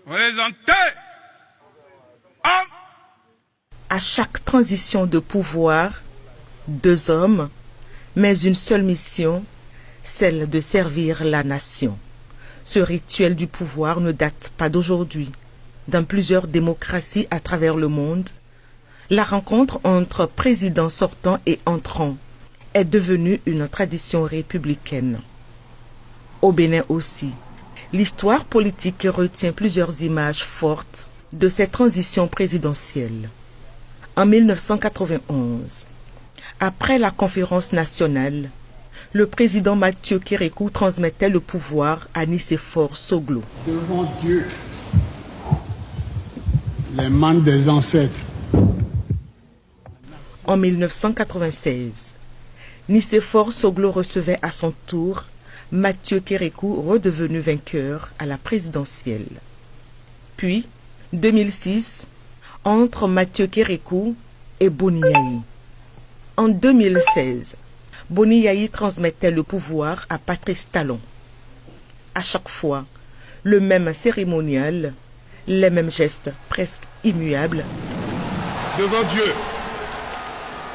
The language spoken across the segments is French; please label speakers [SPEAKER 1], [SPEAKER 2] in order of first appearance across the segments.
[SPEAKER 1] Présentez.
[SPEAKER 2] À chaque transition de pouvoir, deux hommes, mais une seule mission, celle de servir la nation. Ce rituel du pouvoir ne date pas d'aujourd'hui. Dans plusieurs démocraties à travers le monde, la rencontre entre présidents sortants et entrants est devenue une tradition républicaine. Au Bénin aussi, l'histoire politique retient plusieurs images fortes de ces transitions présidentielles. En 1991, après la conférence nationale, le président Mathieu Kérékou transmettait le pouvoir à Nicéphore Soglo.
[SPEAKER 3] Devant Dieu, les mains des ancêtres.
[SPEAKER 2] En 1996, Nicéphore Soglo recevait à son tour Mathieu Kérékou, redevenu vainqueur à la présidentielle. Puis, 2006, entre Mathieu Kérékou et Boni Yayi. En 2016, Boni Yayi transmettait le pouvoir à Patrice Talon. À chaque fois, le même cérémonial, les mêmes gestes presque immuables.
[SPEAKER 1] Devant Dieu,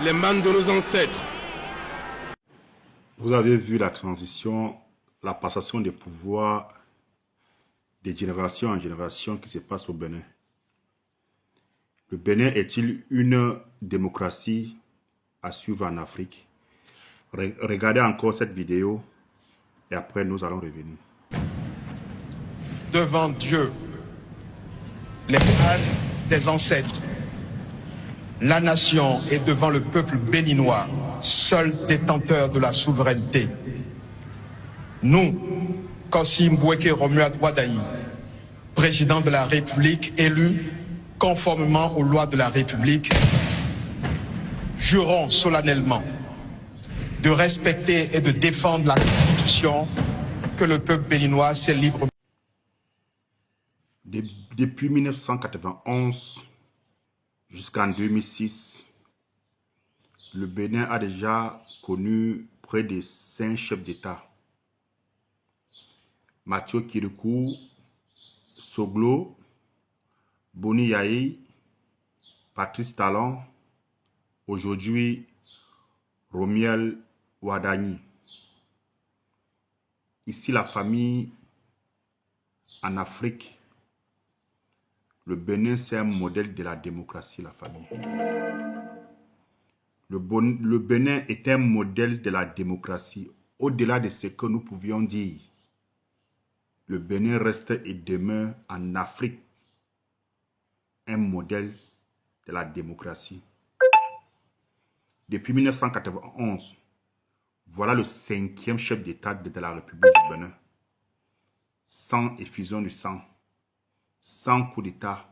[SPEAKER 1] les mains de nos ancêtres.
[SPEAKER 4] Vous avez vu la transition, la passation des pouvoirs de génération en génération qui se passe au Bénin. Le Bénin est-il une démocratie à suivre en Afrique? Regardez encore cette vidéo et après nous allons revenir.
[SPEAKER 5] Devant Dieu, les mains des ancêtres, la nation est devant le peuple béninois, seul détenteur de la souveraineté. Nous, Kossi Mboueke Romuald Wadaï, président de la République élu conformément aux lois de la République, jurons solennellement de respecter et de défendre la Constitution que le peuple béninois s'est librement.
[SPEAKER 4] Depuis 1991 jusqu'en 2006, le Bénin a déjà connu près de 5 chefs d'État. Mathieu Kérékou, Soglo, Boni Yayi, Patrice Talon, aujourd'hui Romuald Wadaï. Ici la famille en Afrique. Le Bénin, c'est un modèle de la démocratie, la famille. Le Bénin est un modèle de la démocratie. Au-delà de ce que nous pouvions dire, le Bénin reste et demeure en Afrique un modèle de la démocratie. Depuis 1991, voilà le 5e chef d'État de la République du Bénin. Sans effusion du sang, sans coup d'État,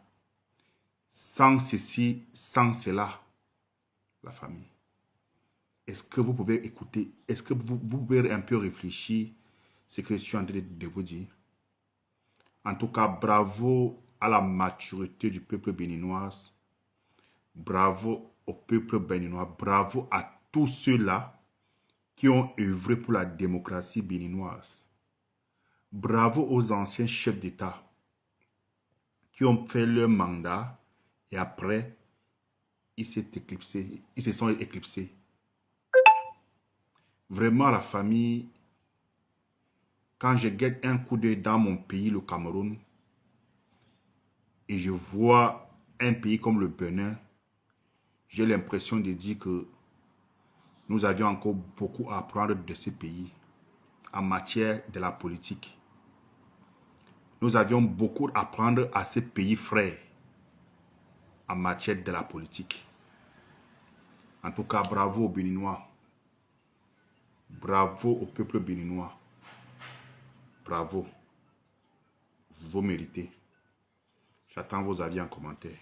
[SPEAKER 4] sans ceci, sans cela, la famille. Est-ce que vous pouvez écouter, est-ce que vous pouvez un peu réfléchir ce que je suis en train de vous dire? En tout cas, bravo à la maturité du peuple béninois, bravo au peuple béninois, bravo à tous ceux-là qui ont œuvré pour la démocratie béninoise. Bravo aux anciens chefs d'État qui ont fait leur mandat et après, ils se sont éclipsés. Vraiment, la famille, quand je guette un coup d'œil dans mon pays, le Cameroun, et je vois un pays comme le Bénin, j'ai l'impression de dire que nous avions encore beaucoup à apprendre de ce pays en matière de la politique. Nous avions beaucoup à apprendre à ces pays frères en matière de la politique. En tout cas, bravo aux Béninois. Bravo au peuple béninois. Bravo. Vous méritez. J'attends vos avis en commentaire.